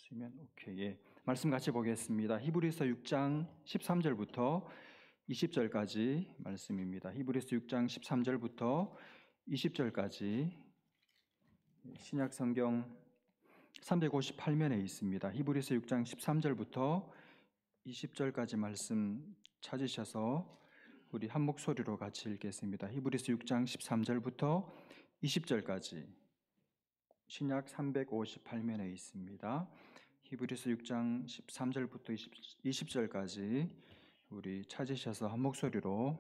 수면 오케이. 예. 말씀 같이 보겠습니다. 히브리서 6장 13절부터 20절까지 말씀입니다. 히브리서 6장 13절부터 20절까지 신약 성경 358면에 있습니다. 히브리서 6장 13절부터 20절까지 말씀 찾으셔서 우리 한 목소리로 같이 읽겠습니다. 히브리서 6장 13절부터 20절까지 신약 358면에 있습니다. 히브리서 6장 13절부터 20절까지 우리 찾으셔서 한 목소리로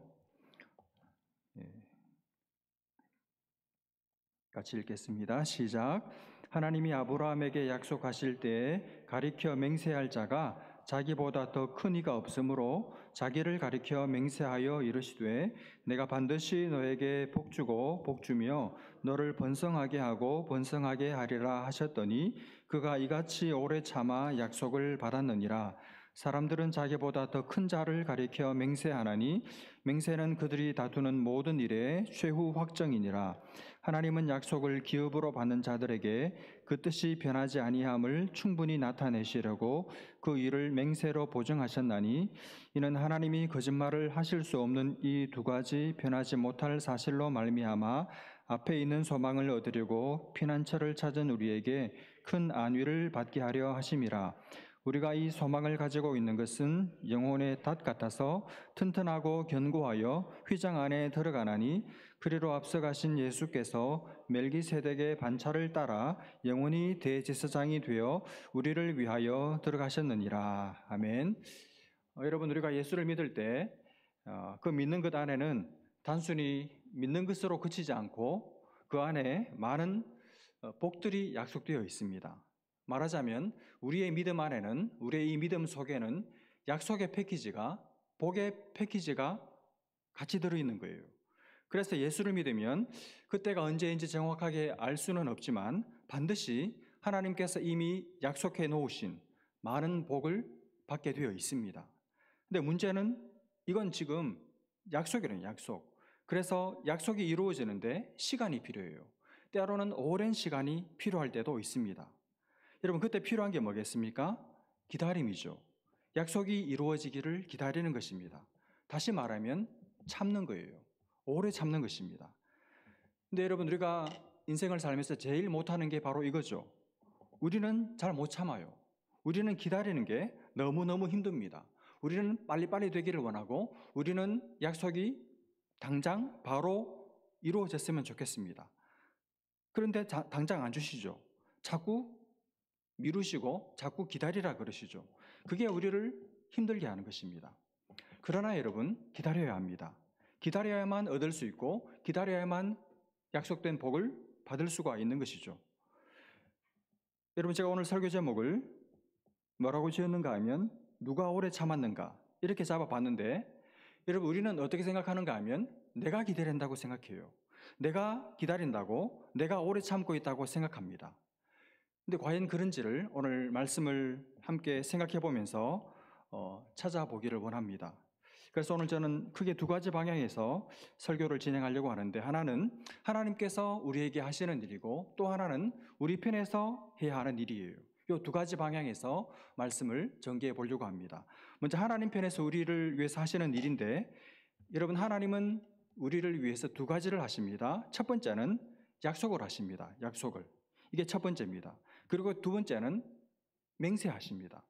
같이 읽겠습니다. 시작. 하나님이 아브라함에게 약속하실 때에 가리켜 맹세할 자가 자기보다 더 큰 이가 없으므로 자기를 가리켜 맹세하여 이르시되 내가 반드시 너에게 복주고 복주며 너를 번성하게 하고 번성하게 하리라 하셨더니 그가 이같이 오래 참아 약속을 받았느니라. 사람들은 자기보다 더 큰 자를 가리켜 맹세하나니 맹세는 그들이 다투는 모든 일의 최후 확정이니라. 하나님은 약속을 기업으로 받는 자들에게 그 뜻이 변하지 아니함을 충분히 나타내시려고 그 일을 맹세로 보증하셨나니 이는 하나님이 거짓말을 하실 수 없는 이 두 가지 변하지 못할 사실로 말미암아 앞에 있는 소망을 얻으려고 피난처를 찾은 우리에게 큰 안위를 받게 하려 하심이라. 우리가 이 소망을 가지고 있는 것은 영혼의 닷 같아서 튼튼하고 견고하여 휘장 안에 들어가나니 그리로 앞서가신 예수께서 멜기세덱의 반차를 따라 영원히 대제사장이 되어 우리를 위하여 들어가셨느니라. 아멘. 여러분, 우리가 예수를 믿을 때 그 믿는 것 안에는 단순히 믿는 것으로 그치지 않고 그 안에 많은 복들이 약속되어 있습니다. 말하자면 우리의 믿음 안에는, 우리의 이 믿음 속에는 약속의 패키지가, 복의 패키지가 같이 들어있는 거예요. 그래서 예수를 믿으면 그때가 언제인지 정확하게 알 수는 없지만 반드시 하나님께서 이미 약속해 놓으신 많은 복을 받게 되어 있습니다. 근데 문제는 이건 지금 약속이래요, 약속. 그래서 약속이 이루어지는데 시간이 필요해요. 때로는 오랜 시간이 필요할 때도 있습니다. 여러분, 그때 필요한 게 뭐겠습니까? 기다림이죠. 약속이 이루어지기를 기다리는 것입니다. 다시 말하면 참는 거예요. 오래 참는 것입니다. 근데 여러분, 우리가 인생을 살면서 제일 못하는 게 바로 이거죠. 우리는 잘 못 참아요. 우리는 기다리는 게 너무너무 힘듭니다. 우리는 빨리빨리 되기를 원하고 우리는 약속이 당장 바로 이루어졌으면 좋겠습니다. 그런데 당장 안 주시죠. 자꾸 미루시고 자꾸 기다리라 그러시죠. 그게 우리를 힘들게 하는 것입니다. 그러나 여러분, 기다려야 합니다. 기다려야만 얻을 수 있고 기다려야만 약속된 복을 받을 수가 있는 것이죠. 여러분, 제가 오늘 설교 제목을 뭐라고 지었는가 하면 누가 오래 참았는가 이렇게 잡아봤는데, 여러분, 우리는 어떻게 생각하는가 하면 내가 기다린다고 생각해요. 내가 기다린다고, 내가 오래 참고 있다고 생각합니다. 근데 과연 그런지를 오늘 말씀을 함께 생각해 보면서 찾아보기를 원합니다. 그래서 오늘 저는 크게 두 가지 방향에서 설교를 진행하려고 하는데, 하나는 하나님께서 우리에게 하시는 일이고 또 하나는 우리 편에서 해야 하는 일이에요. 이 두 가지 방향에서 말씀을 전개해 보려고 합니다. 먼저 하나님 편에서 우리를 위해서 하시는 일인데, 여러분, 하나님은 우리를 위해서 두 가지를 하십니다. 첫 번째는 약속을 하십니다. 약속을. 이게 첫 번째입니다. 그리고 두 번째는 맹세하십니다.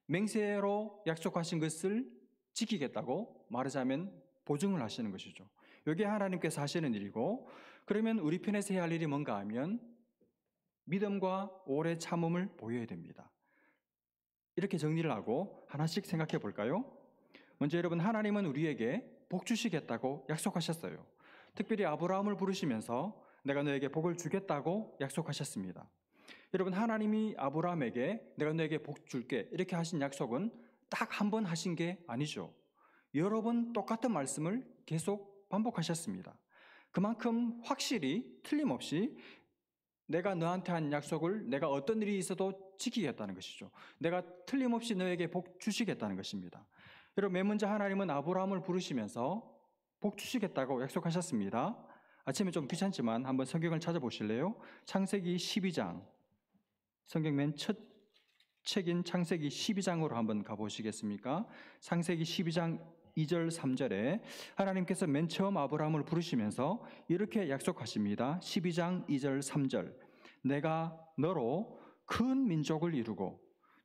맹세로 약속하신 것을 지키겠다고 말하자면 보증을 하시는 것이죠. 이게 하나님께서 하시는 일이고, 그러면 우리 편에서 해야 할 일이 뭔가 하면 믿음과 오래 참음을 보여야 됩니다. 이렇게 정리를 하고 하나씩 생각해 볼까요? 먼저 여러분, 하나님은 우리에게 복 주시겠다고 약속하셨어요. 특별히 아브라함을 부르시면서 내가 너에게 복을 주겠다고 약속하셨습니다. 여러분, 하나님이 아브라함에게 내가 너에게 복 줄게 이렇게 하신 약속은 딱 한 번 하신 게 아니죠. 여러 번 똑같은 말씀을 계속 반복하셨습니다. 그만큼 확실히 틀림없이 내가 너한테 한 약속을 내가 어떤 일이 있어도 지키겠다는 것이죠. 내가 틀림없이 너에게 복 주시겠다는 것입니다. 여러분, 맨 먼저 하나님은 아브라함을 부르시면서 복 주시겠다고 약속하셨습니다. 아침에 좀 귀찮지만 한번 성경을 찾아보실래요? 창세기 12장, 성경 맨 첫 책인 창세기 12장으로 한번 가보시겠습니까? 창세기 12장 2절 3절에 하나님께서 맨 처음 아브라함을 부르시면서 이렇게 약속하십니다. 12장 2절 3절 내가 너로 큰 민족을 이루고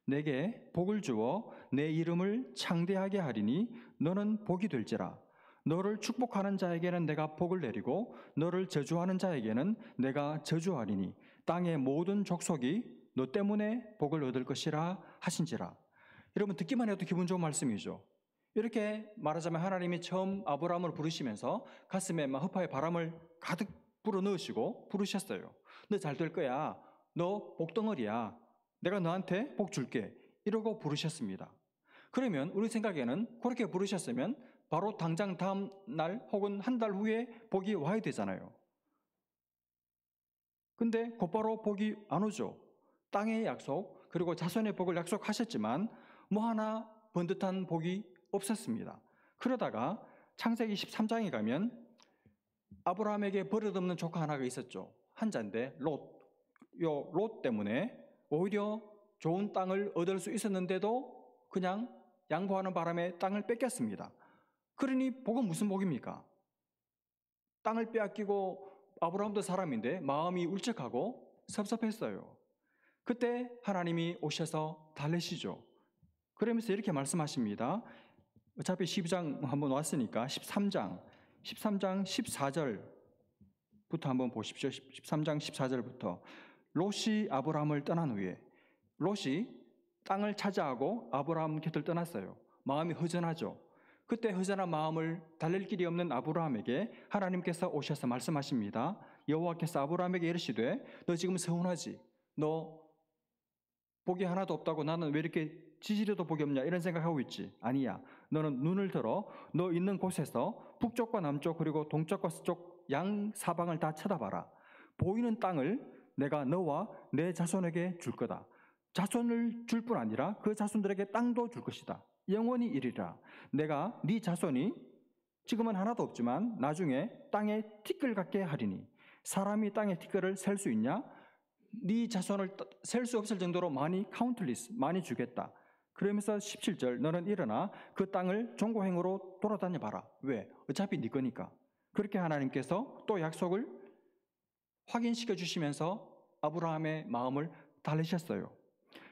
내게 복을 주어 내 이름을 창대하게 하리니 너는 복이 될지라. 너를 축복하는 자에게는 내가 복을 내리고 너를 저주하는 자에게는 내가 저주하리니 땅의 모든 족속이 너 때문에 복을 얻을 것이라 하신지라. 여러분 듣기만 해도 기분 좋은 말씀이죠. 이렇게 말하자면 하나님이 처음 아브라함을 부르시면서 가슴에 막 허파에 바람을 가득 불어넣으시고 부르셨어요. 너 잘 될 거야. 너 복덩어리야. 내가 너한테 복 줄게. 이러고 부르셨습니다. 그러면 우리 생각에는 그렇게 부르셨으면 바로 당장 다음 날 혹은 한 달 후에 복이 와야 되잖아요. 근데 곧바로 복이 안 오죠. 땅의 약속 그리고 자손의 복을 약속하셨지만 뭐 하나 번듯한 복이 없었습니다. 그러다가 창세기 13장에 가면 아브라함에게 버릇없는 조카 하나가 있었죠. 한자인데 롯. 롯 때문에 오히려 좋은 땅을 얻을 수 있었는데도 그냥 양보하는 바람에 땅을 뺏겼습니다. 그러니 복은 무슨 복입니까? 땅을 빼앗기고 아브라함도 사람인데 마음이 울적하고 섭섭했어요. 그때 하나님이 오셔서 달래시죠. 그러면서 이렇게 말씀하십니다. 어차피 12장 한번 왔으니까 13장 14절부터 한번 보십시오. 13장 14절부터 롯이 아브라함을 떠난 후에 롯이 땅을 차지하고 아브라함 곁을 떠났어요. 마음이 허전하죠. 그때 허전한 마음을 달랠 길이 없는 아브라함에게 하나님께서 오셔서 말씀하십니다. 여호와께서 아브라함에게 이르시되 너 지금 서운하지? 너 복이 하나도 없다고 나는 왜 이렇게 지지려도 복이 없냐 이런 생각하고 있지? 아니야. 너는 눈을 들어 너 있는 곳에서 북쪽과 남쪽 그리고 동쪽과 서쪽 양 사방을 다 쳐다봐라. 보이는 땅을 내가 너와 내 자손에게 줄 거다. 자손을 줄 뿐 아니라 그 자손들에게 땅도 줄 것이다. 영원히 이르리라. 내가 네 자손이 지금은 하나도 없지만 나중에 땅에 티끌 같게 하리니 사람이 땅에 티끌을 셀 수 있냐? 네 자손을 셀 수 없을 정도로 많이 카운틀리스 많이 주겠다. 그러면서 17절 너는 일어나 그 땅을 종고행으로 돌아다녀 봐라. 왜? 어차피 네 거니까. 그렇게 하나님께서 또 약속을 확인시켜 주시면서 아브라함의 마음을 달래셨어요.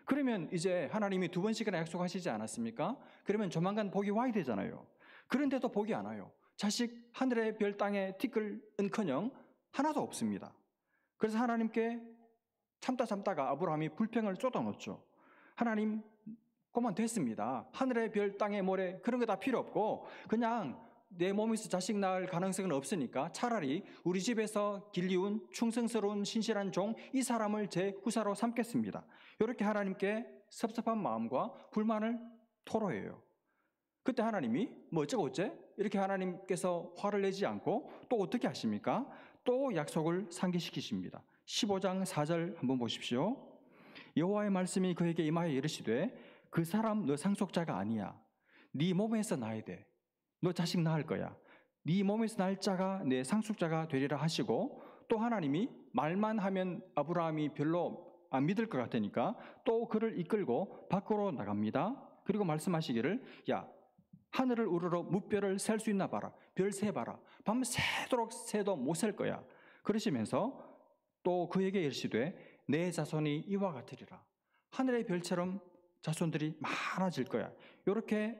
그러면 이제 하나님이 두 번씩이나 약속하시지 않았습니까? 그러면 조만간 복이 와야 되잖아요. 그런데도 복이 안 와요. 자식 하늘의 별 땅에 티끌은커녕 하나도 없습니다. 그래서 하나님께 참다가 아브라함이 불평을 쏟아놓죠. 하나님 그만 됐습니다. 하늘의 별 땅의 모래 그런 거 다 필요 없고 그냥 내 몸에서 자식 낳을 가능성은 없으니까 차라리 우리 집에서 길리운 충성스러운 신실한 종 이 사람을 제 후사로 삼겠습니다. 이렇게 하나님께 섭섭한 마음과 불만을 토로해요. 그때 하나님이 뭐 어째 이렇게 하나님께서 화를 내지 않고 또 어떻게 하십니까? 또 약속을 상기시키십니다. 15장 4절 한번 보십시오. 여호와의 말씀이 그에게 임하여 이르시되 그 사람 너 상속자가 아니야. 네 몸에서 나야 돼. 너 자식 낳을 거야. 네 몸에서 날 자가 내 상속자가 되리라 하시고 또 하나님이 말만 하면 아브라함이 별로 안 믿을 것 같으니까 또 그를 이끌고 밖으로 나갑니다. 그리고 말씀하시기를 야 하늘을 우러러 무별을 셀 수 있나 봐라. 별 세봐라. 밤새도록 새도 못 셀 거야. 그러시면서 또 그에게 이르시되 내 자손이 이와 같으리라. 하늘의 별처럼 자손들이 많아질 거야. 이렇게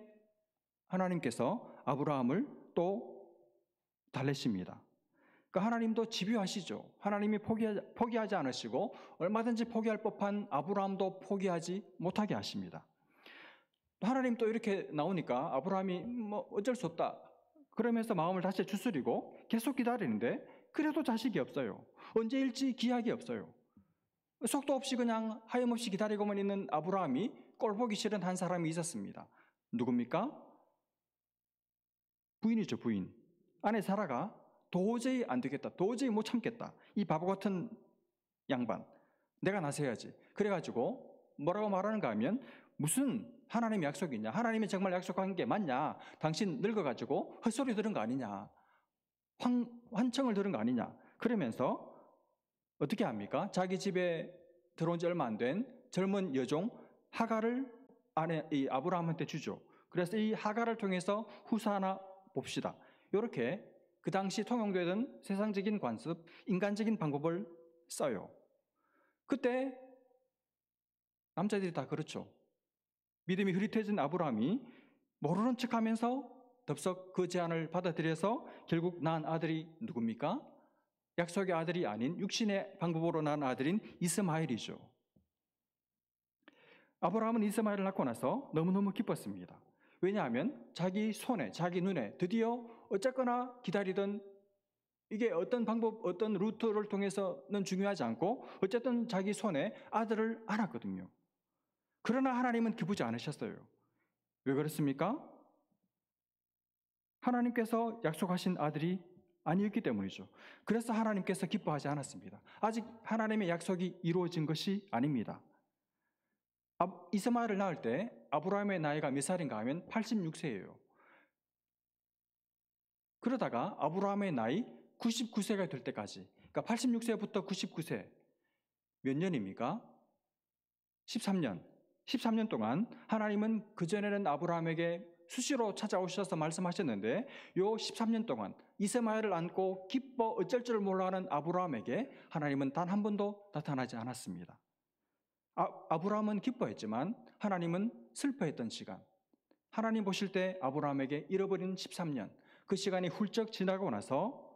하나님께서 아브라함을 또 달래십니다. 그러니까 하나님도 집요하시죠. 하나님이 포기하지 않으시고 얼마든지 포기할 법한 아브라함도 포기하지 못하게 하십니다. 하나님 또 이렇게 나오니까 아브라함이 뭐 어쩔 수 없다. 그러면서 마음을 다시 추스리고 계속 기다리는데 그래도 자식이 없어요. 언제일지 기약이 없어요. 속도 없이 그냥 하염없이 기다리고만 있는 아브라함이 꼴 보기 싫은 한 사람이 있었습니다. 누굽니까? 부인이죠, 부인. 아내 사라가 도저히 안 되겠다. 도저히 못 참겠다. 이 바보 같은 양반. 내가 나서야지. 그래가지고 뭐라고 말하는가 하면 무슨 하나님 약속이 있냐? 하나님이 정말 약속한 게 맞냐? 당신 늙어가지고 헛소리 들은 거 아니냐? 환청을 들은 거 아니냐? 그러면서 어떻게 합니까? 자기 집에 들어온 지 얼마 안 된 젊은 여종 하갈을 이 아브라함한테 주죠. 그래서 이 하갈을 통해서 후사 하나 봅시다. 이렇게 그 당시 통용되던 세상적인 관습, 인간적인 방법을 써요. 그때 남자들이 다 그렇죠. 믿음이 흐릿해진 아브라함이 모르는 척하면서 덥석 그 제안을 받아들여서 결국 낳은 아들이 누굽니까? 약속의 아들이 아닌 육신의 방법으로 낳은 아들인 이스마엘이죠. 아브라함은 이스마엘을 낳고 나서 너무너무 기뻤습니다. 왜냐하면 자기 손에, 자기 눈에 드디어 어쨌거나 기다리던 이게 어떤 방법, 어떤 루트를 통해서는 중요하지 않고 어쨌든 자기 손에 아들을 안았거든요. 그러나 하나님은 기쁘지 않으셨어요. 왜 그렇습니까? 하나님께서 약속하신 아들이 아니었기 때문이죠. 그래서 하나님께서 기뻐하지 않았습니다. 아직 하나님의 약속이 이루어진 것이 아닙니다. 이스마엘을 낳을 때 아브라함의 나이가 몇 살인가 하면 86세예요. 그러다가 아브라함의 나이 99세가 될 때까지, 그러니까 86세부터 99세 몇 년입니까? 13년. 13년 동안 하나님은 그전에는 아브라함에게 수시로 찾아오셔서 말씀하셨는데 요 13년 동안 이스마엘을 안고 기뻐 어쩔 줄 몰라하는 아브라함에게 하나님은 단 한 번도 나타나지 않았습니다. 아브라함은 기뻐했지만 하나님은 슬퍼했던 시간, 하나님 보실 때 아브라함에게 잃어버린 13년, 그 시간이 훌쩍 지나고 나서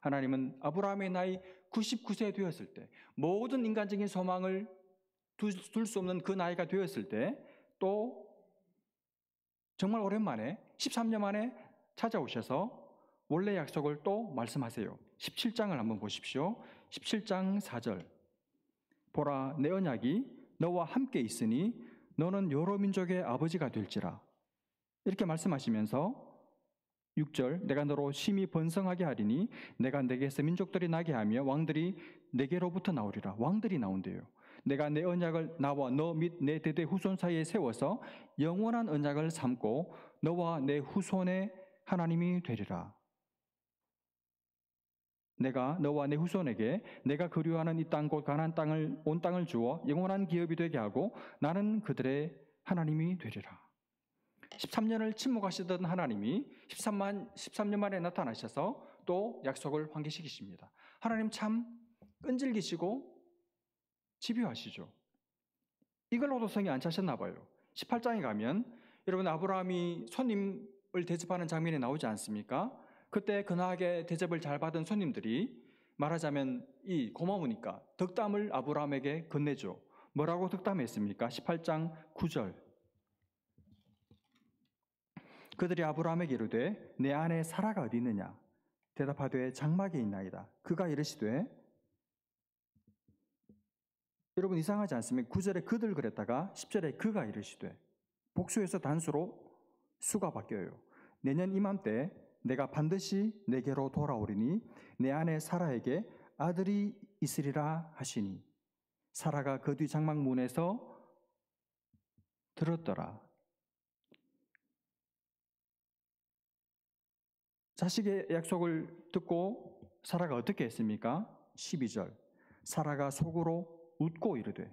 하나님은 아브라함의 나이 99세 되었을 때, 모든 인간적인 소망을 둘 수 없는 그 나이가 되었을 때 또 정말 오랜만에 13년 만에 찾아오셔서 원래 약속을 또 말씀하세요. 17장을 한번 보십시오. 17장 4절. 보라, 내 언약이 너와 함께 있으니 너는 여러 민족의 아버지가 될지라. 이렇게 말씀하시면서 6절, 내가 너로 심히 번성하게 하리니 내가 내게서 민족들이 나게 하며 왕들이 내게로부터 나오리라. 왕들이 나온대요. 내가 내 언약을 나와 너 및 내 대대 후손 사이에 세워서 영원한 언약을 삼고 너와 내 후손의 하나님이 되리라. 내가 너와 내 후손에게 내가 그리워하는 이 땅 곧 가나안 땅을 온 땅을 주어 영원한 기업이 되게 하고 나는 그들의 하나님이 되리라. 13년을 침묵하시던 하나님이 13년 만에 나타나셔서 또 약속을 환기시키십니다. 하나님 참 끈질기시고 집요하시죠. 이걸로도 성이 안 차셨나 봐요. 18장에 가면 여러분 아브라함이 손님을 대접하는 장면이 나오지 않습니까? 그때 근하게 대접을 잘 받은 손님들이 말하자면 이 고마우니까 덕담을 아브라함에게 건네죠. 뭐라고 덕담했습니까? 18장 9절. 그들이 아브라함에게 이르되 내 아내 사라가 어디 있느냐? 대답하되 장막에 있나이다. 그가 이르시되, 여러분 이상하지 않습니까? 9절에 그들 그랬다가 10절에 그가 이르시되, 복수에서 단수로 수가 바뀌어요. 내년 이맘때 내가 반드시 내게로 돌아오리니 내 아내 사라에게 아들이 있으리라 하시니 사라가 그 뒤 장막문에서 들었더라. 자식의 약속을 듣고 사라가 어떻게 했습니까? 12절. 사라가 속으로 웃고 이르되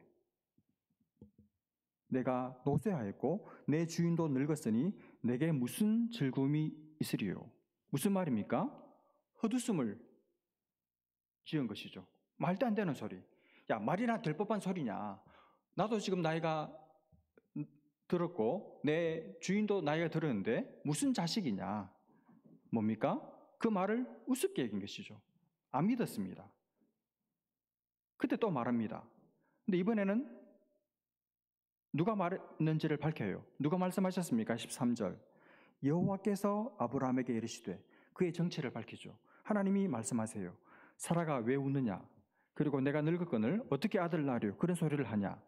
내가 노쇠하였고 내 주인도 늙었으니 내게 무슨 즐거움이 있으리요. 무슨 말입니까? 헛웃음을 지은 것이죠. 말도 안 되는 소리. 야, 말이나 될 법한 소리냐. 나도 지금 나이가 들었고 내 주인도 나이가 들었는데 무슨 자식이냐. 뭡니까? 그 말을 우습게 여긴 것이죠. 안 믿었습니다. 그때 또 말합니다. 근데 이번에는 누가 말했는지를 밝혀요. 누가 말씀하셨습니까? 13절. 여호와께서 아브라함에게 이르시되, 그의 정체를 밝히죠. 하나님이 말씀하세요. 사라가 왜 웃느냐? 그리고 내가 늙었거늘 어떻게 아들을 낳으려 그런 소리를 하냐?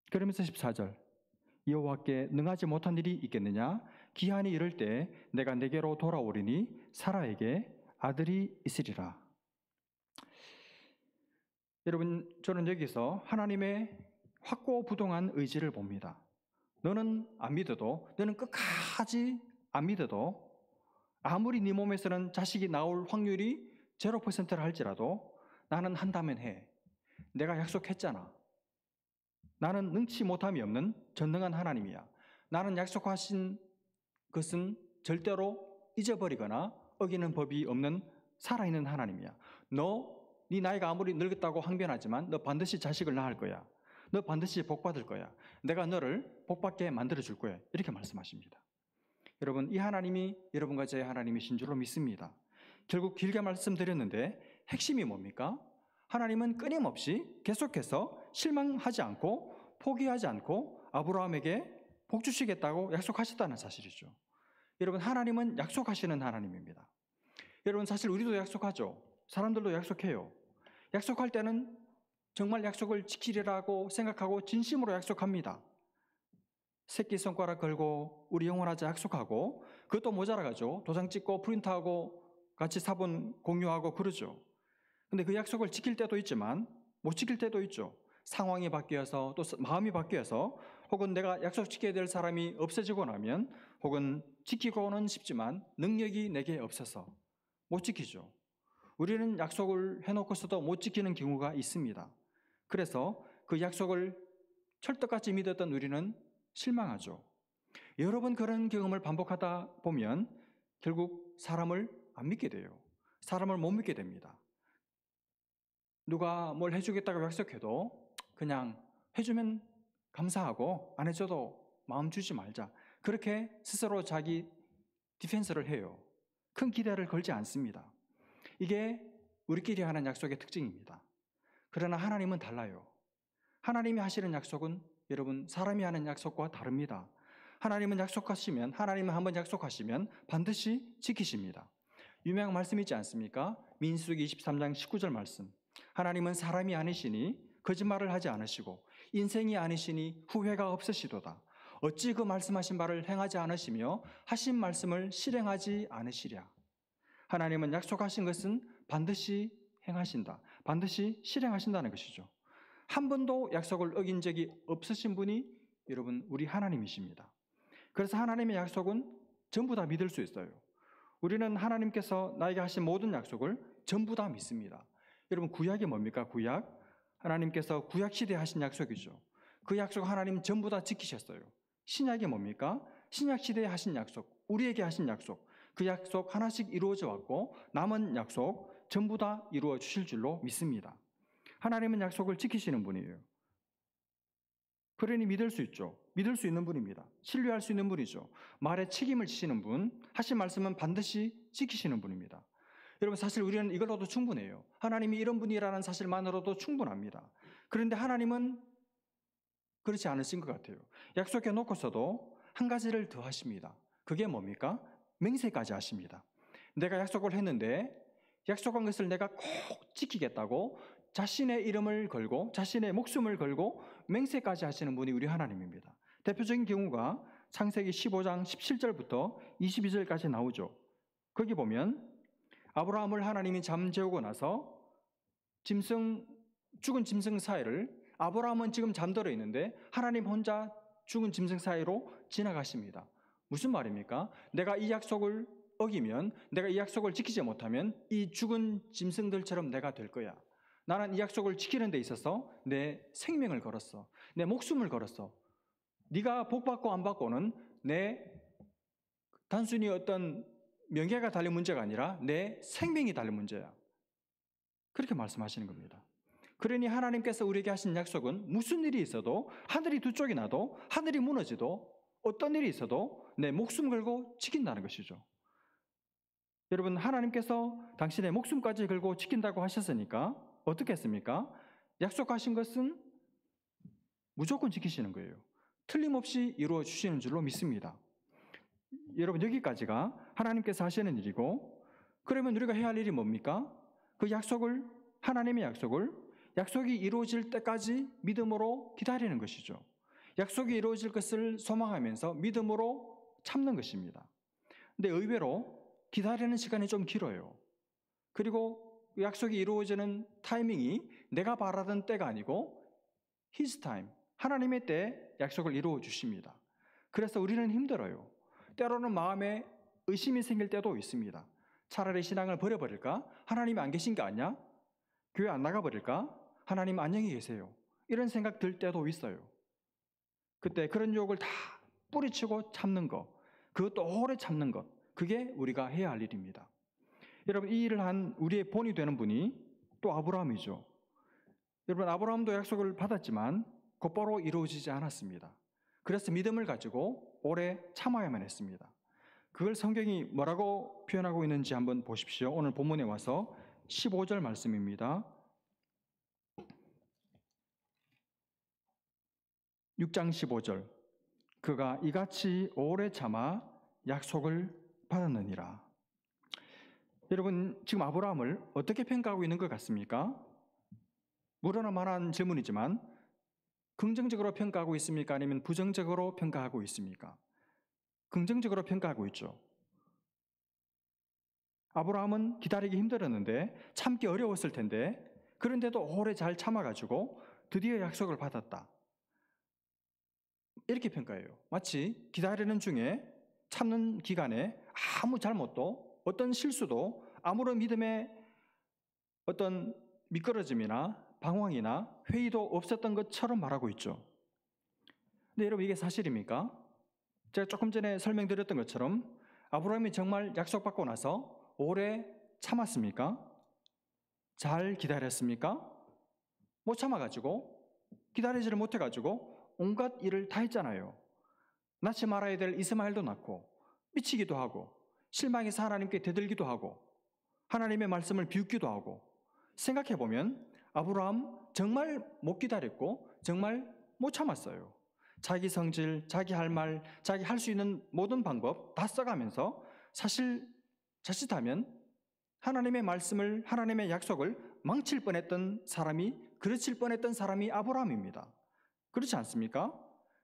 그러면서 14절. 여호와께 능하지 못한 일이 있겠느냐? 기한이 이를 때 내가 내게로 돌아오리니 사라에게 아들이 있으리라. 여러분, 저는 여기서 하나님의 확고부동한 의지를 봅니다. 너는 안 믿어도, 너는 끝까지 안 믿어도, 아무리 네 몸에서는 자식이 나올 확률이 0%라 할지라도 나는 한다면 해. 내가 약속했잖아. 나는 능치 못함이 없는 전능한 하나님이야. 나는 약속하신 것은 절대로 잊어버리거나 어기는 법이 없는 살아있는 하나님이야. 네 나이가 아무리 늙었다고 항변하지만 너 반드시 자식을 낳을 거야. 너 반드시 복받을 거야. 내가 너를 복받게 만들어줄 거야. 이렇게 말씀하십니다. 여러분, 이 하나님이 여러분과 저의 하나님이신 줄로 믿습니다. 결국 길게 말씀드렸는데 핵심이 뭡니까? 하나님은 끊임없이 계속해서 실망하지 않고 포기하지 않고 아브라함에게 복 주시겠다고 약속하셨다는 사실이죠. 여러분, 하나님은 약속하시는 하나님입니다. 여러분, 사실 우리도 약속하죠. 사람들도 약속해요. 약속할 때는 정말 약속을 지키리라고 생각하고 진심으로 약속합니다. 새끼손가락 걸고 우리 영원하자 약속하고, 그것도 모자라가죠. 도장 찍고 프린트하고 같이 사본 공유하고 그러죠. 근데 그 약속을 지킬 때도 있지만 못 지킬 때도 있죠. 상황이 바뀌어서 또 마음이 바뀌어서, 혹은 내가 약속 지켜야 될 사람이 없어지고 나면, 혹은 지키고는 싶지만 능력이 내게 없어서 못 지키죠. 우리는 약속을 해놓고서도 못 지키는 경우가 있습니다. 그래서 그 약속을 철떡같이 믿었던 우리는 실망하죠. 여러 번 그런 경험을 반복하다 보면 결국 사람을 안 믿게 돼요. 사람을 못 믿게 됩니다. 누가 뭘 해주겠다고 약속해도 그냥 해주면 감사하고 안 해줘도 마음 주지 말자. 그렇게 스스로 자기 디펜스를 해요. 큰 기대를 걸지 않습니다. 이게 우리끼리 하는 약속의 특징입니다. 그러나 하나님은 달라요. 하나님이 하시는 약속은 여러분, 사람이 하는 약속과 다릅니다. 하나님은 한번 약속하시면 반드시 지키십니다. 유명한 말씀 있지 않습니까? 민수기 23장 19절 말씀. 하나님은 사람이 아니시니 거짓말을 하지 않으시고 인생이 아니시니 후회가 없으시도다. 어찌 그 말씀하신 바를 행하지 않으시며 하신 말씀을 실행하지 않으시랴. 하나님은 약속하신 것은 반드시 행하신다. 반드시 실행하신다는 것이죠. 한 번도 약속을 어긴 적이 없으신 분이 여러분, 우리 하나님이십니다. 그래서 하나님의 약속은 전부 다 믿을 수 있어요. 우리는 하나님께서 나에게 하신 모든 약속을 전부 다 믿습니다. 여러분, 구약이 뭡니까? 구약. 하나님께서 구약 시대에 하신 약속이죠. 그 약속 하나님 전부 다 지키셨어요. 신약이 뭡니까? 신약 시대에 하신 약속, 우리에게 하신 약속. 그 약속 하나씩 이루어져 왔고 남은 약속 전부 다 이루어 주실 줄로 믿습니다. 하나님은 약속을 지키시는 분이에요. 그러니 믿을 수 있죠. 믿을 수 있는 분입니다. 신뢰할 수 있는 분이죠. 말에 책임을 지시는 분, 하신 말씀은 반드시 지키시는 분입니다. 여러분, 사실 우리는 이걸로도 충분해요. 하나님이 이런 분이라는 사실만으로도 충분합니다. 그런데 하나님은 그렇지 않으신 것 같아요. 약속해 놓고서도 한 가지를 더 하십니다. 그게 뭡니까? 맹세까지 하십니다. 내가 약속을 했는데 약속한 것을 내가 꼭 지키겠다고 자신의 이름을 걸고 자신의 목숨을 걸고 맹세까지 하시는 분이 우리 하나님입니다. 대표적인 경우가 창세기 15장 17절부터 22절까지 나오죠. 거기 보면 아브라함을 하나님이 잠재우고 나서 죽은 짐승 사이를, 아브라함은 지금 잠들어 있는데 하나님 혼자 죽은 짐승 사이로 지나가십니다. 무슨 말입니까? 내가 이 약속을 어기면, 내가 이 약속을 지키지 못하면 이 죽은 짐승들처럼 내가 될 거야. 나는 이 약속을 지키는 데 있어서 내 생명을 걸었어. 내 목숨을 걸었어. 네가 복받고 안 받고는 내 단순히 어떤 명예가 달린 문제가 아니라 내 생명이 달린 문제야. 그렇게 말씀하시는 겁니다. 그러니 하나님께서 우리에게 하신 약속은 무슨 일이 있어도, 하늘이 두 쪽이 나도, 하늘이 무너져도, 어떤 일이 있어도 내 목숨 걸고 지킨다는 것이죠. 여러분, 하나님께서 당신의 목숨까지 걸고 지킨다고 하셨으니까 어떻게 했습니까? 약속하신 것은 무조건 지키시는 거예요. 틀림없이 이루어 주시는 줄로 믿습니다. 여러분, 여기까지가 하나님께서 하시는 일이고, 그러면 우리가 해야 할 일이 뭡니까? 그 약속을, 하나님의 약속이 이루어질 때까지 믿음으로 기다리는 것이죠. 약속이 이루어질 것을 소망하면서 믿음으로 참는 것입니다. 근데 의외로 기다리는 시간이 좀 길어요. 그리고 약속이 이루어지는 타이밍이 내가 바라던 때가 아니고 His time, 하나님의 때에 약속을 이루어 주십니다. 그래서 우리는 힘들어요. 때로는 마음에 의심이 생길 때도 있습니다. 차라리 신앙을 버려버릴까? 하나님이 안 계신 게 아니야? 교회 안 나가버릴까? 하나님 안녕히 계세요. 이런 생각 들 때도 있어요. 그때 그런 유혹을 다 뿌리치고 참는 것, 그것도 오래 참는 것, 그게 우리가 해야 할 일입니다. 여러분, 이 일을 한 우리의 본이 되는 분이 또 아브라함이죠. 여러분, 아브라함도 약속을 받았지만 곧바로 이루어지지 않았습니다. 그래서 믿음을 가지고 오래 참아야만 했습니다. 그걸 성경이 뭐라고 표현하고 있는지 한번 보십시오. 오늘 본문에 와서 15절 말씀입니다. 6장 15절. 그가 이같이 오래 참아 약속을 받았느니라. 여러분, 지금 아브라함을 어떻게 평가하고 있는 것 같습니까? 물어나 말한 질문이지만 긍정적으로 평가하고 있습니까? 아니면 부정적으로 평가하고 있습니까? 긍정적으로 평가하고 있죠. 아브라함은 기다리기 힘들었는데, 참기 어려웠을 텐데, 그런데도 오래 잘 참아가지고 드디어 약속을 받았다. 이렇게 평가해요. 마치 기다리는 중에, 참는 기간에 아무 잘못도, 어떤 실수도, 아무런 믿음의 어떤 미끄러짐이나 방황이나 회의도 없었던 것처럼 말하고 있죠. 근데 여러분, 이게 사실입니까? 제가 조금 전에 설명드렸던 것처럼 아브라함이 정말 약속받고 나서 오래 참았습니까? 잘 기다렸습니까? 못 참아가지고, 기다리지를 못해가지고 온갖 일을 다 했잖아요. 낳지 말아야 될 이스마엘도 낳고, 미치기도 하고, 실망해서 하나님께 대들기도 하고, 하나님의 말씀을 비웃기도 하고. 생각해보면 아브라함 정말 못 기다렸고 정말 못 참았어요. 자기 성질, 자기 할 말, 자기 할 수 있는 모든 방법 다 써가면서 사실 자칫하면 하나님의 말씀을, 하나님의 약속을 망칠 뻔했던 사람이, 그르칠 뻔했던 사람이 아브라함입니다. 그렇지 않습니까?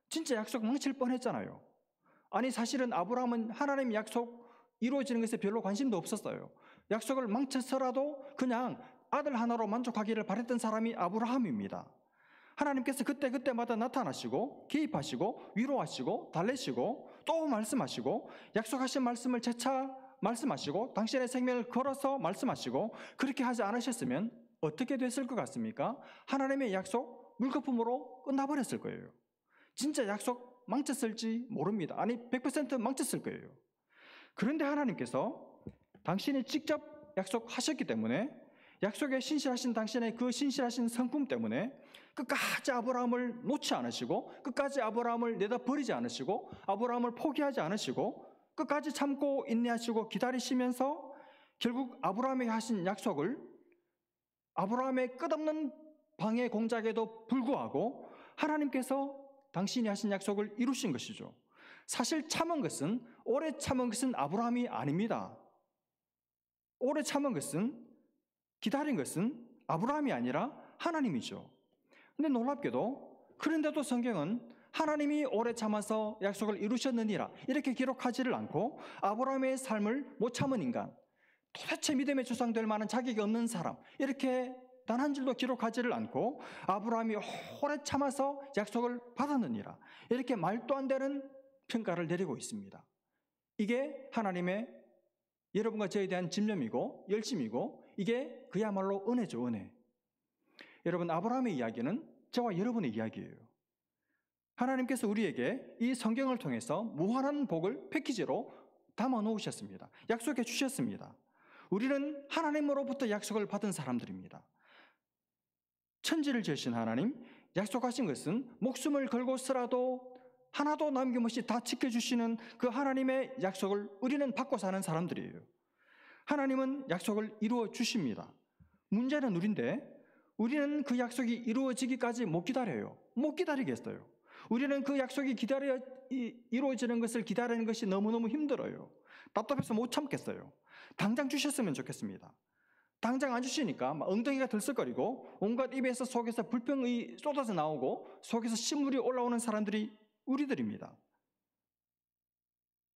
진짜 약속 망칠 뻔했잖아요. 아니, 사실은 아브라함은 하나님의 약속 이루어지는 것에 별로 관심도 없었어요. 약속을 망쳤어라도 그냥 아들 하나로 만족하기를 바랬던 사람이 아브라함입니다. 하나님께서 그때그때마다 나타나시고 개입하시고 위로하시고 달래시고 또 말씀하시고 약속하신 말씀을 재차 말씀하시고 당신의 생명을 걸어서 말씀하시고, 그렇게 하지 않으셨으면 어떻게 됐을 것 같습니까? 하나님의 약속 물거품으로 끝나버렸을 거예요. 진짜 약속 망쳤을지 모릅니다. 아니, 100% 망쳤을 거예요. 그런데 하나님께서 당신이 직접 약속하셨기 때문에, 약속에 신실하신 당신의 그 신실하신 성품 때문에 끝까지 아브라함을 놓지 않으시고, 끝까지 아브라함을 내다버리지 않으시고, 아브라함을 포기하지 않으시고, 끝까지 참고 인내하시고 기다리시면서 결국 아브라함에게 하신 약속을, 아브라함의 끝없는 방해 공작에도 불구하고 하나님께서 당신이 하신 약속을 이루신 것이죠. 사실 참은 것은, 오래 참은 것은 아브라함이 아닙니다. 오래 참은 것은, 기다린 것은 아브라함이 아니라 하나님이죠. 근데 놀랍게도, 그런데도 성경은 하나님이 오래 참아서 약속을 이루셨느니라 이렇게 기록하지를 않고, 아브라함의 삶을 못 참은 인간, 도대체 믿음의 조상 될 만한 자격이 없는 사람, 이렇게 단 한 줄도 기록하지를 않고 아브라함이 오래 참아서 약속을 받았느니라 이렇게 말도 안 되는 평가를 내리고 있습니다. 이게 하나님의 여러분과 저에 대한 집념이고 열심이고, 이게 그야말로 은혜죠, 은혜. 여러분, 아브라함의 이야기는 저와 여러분의 이야기예요. 하나님께서 우리에게 이 성경을 통해서 무한한 복을 패키지로 담아 놓으셨습니다. 약속해 주셨습니다. 우리는 하나님으로부터 약속을 받은 사람들입니다. 천지를 지으신 하나님, 약속하신 것은 목숨을 걸고서라도 하나도 남김없이 다 지켜주시는 그 하나님의 약속을 우리는 받고 사는 사람들이에요. 하나님은 약속을 이루어 주십니다. 문제는 우리인데, 우리는 그 약속이 이루어지기까지 못 기다려요. 못 기다리겠어요. 우리는 그 약속이 이루어지는 것을 기다리는 것이 너무너무 힘들어요. 답답해서 못 참겠어요. 당장 주셨으면 좋겠습니다. 당장 안 주시니까 막 엉덩이가 들썩거리고 온갖 입에서 속에서 불평이 쏟아져 나오고 속에서 신물이 올라오는 사람들이 우리들입니다.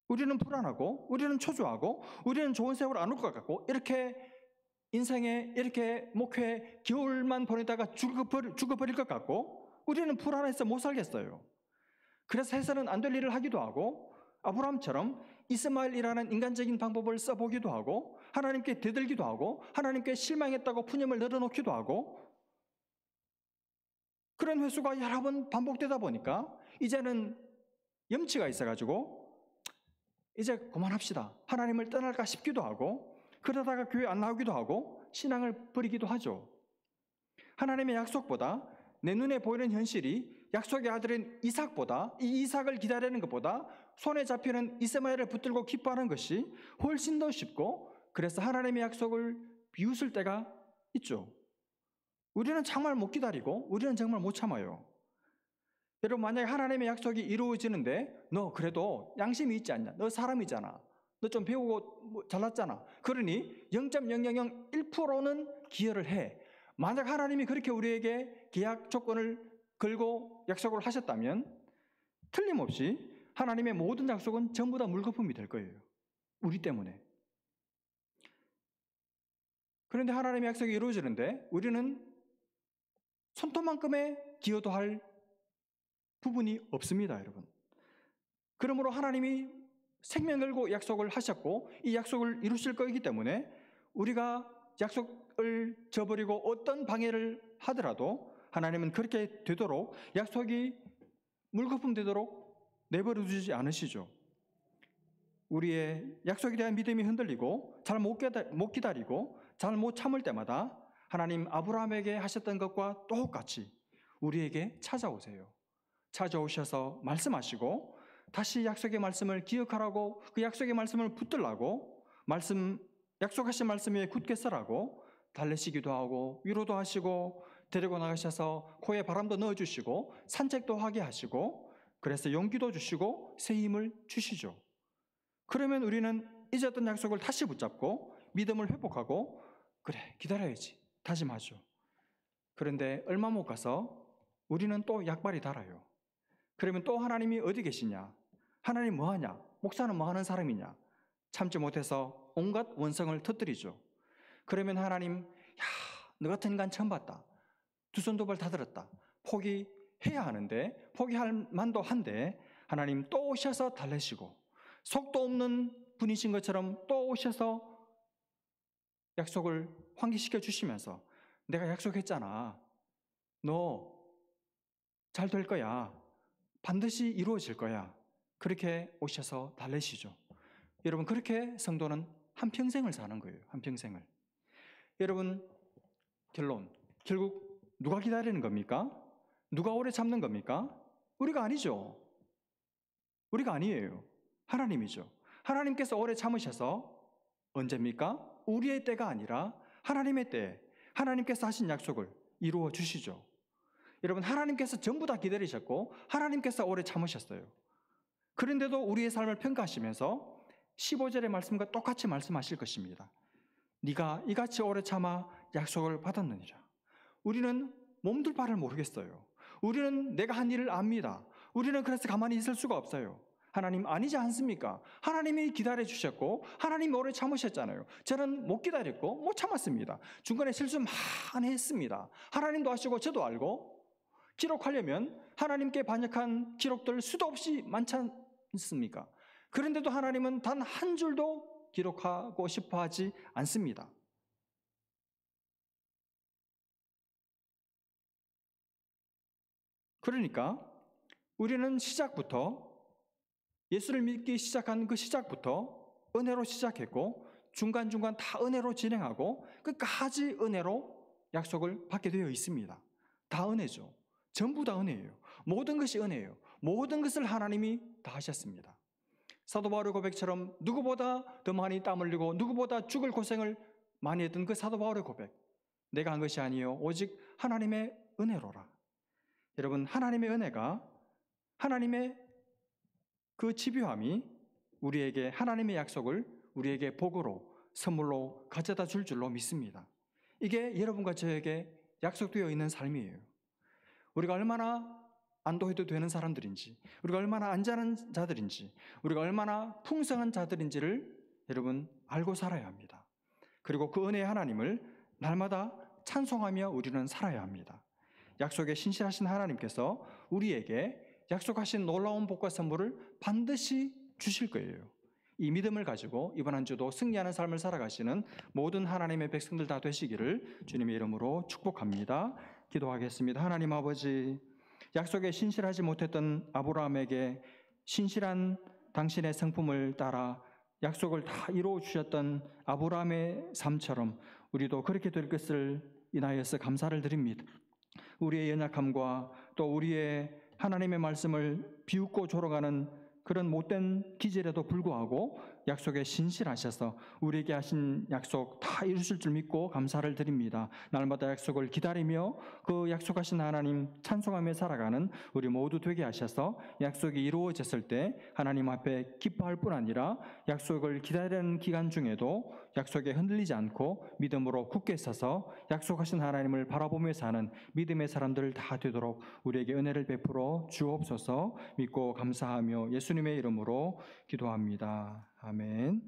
우리는 불안하고, 우리는 초조하고, 우리는 좋은 세월 안 올 것 같고, 이렇게 인생에, 이렇게 목회에 겨울만 보내다가 죽어버릴 것 같고, 우리는 불안해서 못 살겠어요. 그래서 해서는 안 될 일을 하기도 하고, 아브라함처럼 이스마엘이라는 인간적인 방법을 써보기도 하고, 하나님께 대들기도 하고, 하나님께 실망했다고 푸념을 늘어놓기도 하고, 그런 횟수가 여러 번 반복되다 보니까 이제는 염치가 있어가지고 이제 그만합시다, 하나님을 떠날까 싶기도 하고, 그러다가 교회 안 나오기도 하고 신앙을 버리기도 하죠. 하나님의 약속보다 내 눈에 보이는 현실이 약속의 아들인 이삭보다, 이 이삭을 기다리는 것보다 손에 잡히는 이스마엘을 붙들고 기뻐하는 것이 훨씬 더 쉽고, 그래서 하나님의 약속을 비웃을 때가 있죠. 우리는 정말 못 기다리고 우리는 정말 못 참아요. 여러분, 만약에 하나님의 약속이 이루어지는데 너 그래도 양심이 있지 않냐? 너 사람이잖아. 너 좀 배우고 잘났잖아. 그러니 0.0001%는 기여를 해. 만약 하나님이 그렇게 우리에게 계약 조건을 걸고 약속을 하셨다면 틀림없이 하나님의 모든 약속은 전부 다 물거품이 될 거예요. 우리 때문에. 그런데 하나님의 약속이 이루어지는데 우리는 손톱만큼의 기여도 할 부분이 없습니다, 여러분. 그러므로 하나님이 생명 걸고 약속을 하셨고 이 약속을 이루실 거이기 때문에 우리가 약속을 저버리고 어떤 방해를 하더라도 하나님은 그렇게 되도록, 약속이 물거품 되도록 내버려 두지 않으시죠. 우리의 약속에 대한 믿음이 흔들리고 잘 못 기다리고 잘 못 참을 때마다 하나님 아브라함에게 하셨던 것과 똑같이 우리에게 찾아오세요. 찾아오셔서 말씀하시고 다시 약속의 말씀을 기억하라고, 그 약속의 말씀을 붙들라고, 약속하신 말씀 위에 굳게 서라고 달래시기도 하고 위로도 하시고 데리고 나가셔서 코에 바람도 넣어주시고 산책도 하게 하시고, 그래서 용기도 주시고 새 힘을 주시죠. 그러면 우리는 잊었던 약속을 다시 붙잡고 믿음을 회복하고 그래 기다려야지 다짐하죠. 그런데 얼마 못 가서 우리는 또 약발이 달아요. 그러면 또 하나님이 어디 계시냐? 하나님 뭐하냐? 목사는 뭐하는 사람이냐? 참지 못해서 온갖 원성을 터뜨리죠. 그러면 하나님, 야, 너 같은 인간 처음 봤다. 두 손 두 발 다 들었다. 포기해야 하는데, 포기할 만도 한데 하나님 또 오셔서 달래시고 속도 없는 분이신 것처럼 또 오셔서 약속을 환기시켜 주시면서 내가 약속했잖아. 너 잘 될 거야. 반드시 이루어질 거야. 그렇게 오셔서 달래시죠. 여러분, 그렇게 성도는 한평생을 사는 거예요. 한평생을. 여러분, 결국 누가 기다리는 겁니까? 누가 오래 참는 겁니까? 우리가 아니죠. 우리가 아니에요. 하나님이죠. 하나님께서 오래 참으셔서 언제입니까? 우리의 때가 아니라 하나님의 때, 하나님께서 하신 약속을 이루어 주시죠. 여러분, 하나님께서 전부 다 기다리셨고 하나님께서 오래 참으셨어요. 그런데도 우리의 삶을 평가하시면서 15절의 말씀과 똑같이 말씀하실 것입니다. 네가 이같이 오래 참아 약속을 받았느니라. 우리는 몸둘 바를 모르겠어요. 우리는 내가 한 일을 압니다. 우리는 그래서 가만히 있을 수가 없어요. 하나님 아니지 않습니까? 하나님이 기다려 주셨고 하나님이 오래 참으셨잖아요. 저는 못 기다렸고 못 참았습니다. 중간에 실수 많이 했습니다. 하나님도 아시고 저도 알고, 기록하려면 하나님께 반역한 기록들 수도 없이 많지 않습니까? 그런데도 하나님은 단 한 줄도 기록하고 싶어 하지 않습니다. 그러니까 우리는 시작부터, 예수를 믿기 시작한 그 시작부터 은혜로 시작했고 중간중간 다 은혜로 진행하고 끝까지 은혜로 약속을 받게 되어 있습니다. 다 은혜죠. 전부 다 은혜예요. 모든 것이 은혜예요. 모든 것을 하나님이 다 하셨습니다. 사도 바울의 고백처럼 누구보다 더 많이 땀 흘리고 누구보다 죽을 고생을 많이 했던 그 사도 바울의 고백, 내가 한 것이 아니요 오직 하나님의 은혜로라. 여러분, 하나님의 은혜가, 하나님의 그 집요함이 우리에게 하나님의 약속을 우리에게 복으로 선물로 가져다 줄 줄로 믿습니다. 이게 여러분과 저에게 약속되어 있는 삶이에요. 우리가 얼마나 안도해도 되는 사람들인지, 우리가 얼마나 안전한 자들인지, 우리가 얼마나 풍성한 자들인지를 여러분 알고 살아야 합니다. 그리고 그 은혜의 하나님을 날마다 찬송하며 우리는 살아야 합니다. 약속에 신실하신 하나님께서 우리에게 약속하신 놀라운 복과 선물을 반드시 주실 거예요. 이 믿음을 가지고 이번 한 주도 승리하는 삶을 살아가시는 모든 하나님의 백성들 다 되시기를 주님의 이름으로 축복합니다. 기도하겠습니다. 하나님 아버지, 약속에 신실하지 못했던 아브라함에게 신실한 당신의 성품을 따라 약속을 다 이루어 주셨던 아브라함의 삶처럼 우리도 그렇게 될 것을 인하여서 감사를 드립니다. 우리의 연약함과 또 우리의 하나님의 말씀을 비웃고 졸아가는 그런 못된 기질에도 불구하고 약속에 신실하셔서 우리에게 하신 약속 다 이루실 줄 믿고 감사를 드립니다. 날마다 약속을 기다리며 그 약속하신 하나님 찬송하며 살아가는 우리 모두 되게 하셔서 약속이 이루어졌을 때 하나님 앞에 기뻐할 뿐 아니라 약속을 기다리는 기간 중에도 약속에 흔들리지 않고 믿음으로 굳게 서서 약속하신 하나님을 바라보며 사는 믿음의 사람들 다 되도록 우리에게 은혜를 베풀어 주옵소서. 믿고 감사하며 예수님의 이름으로 기도합니다. 아멘.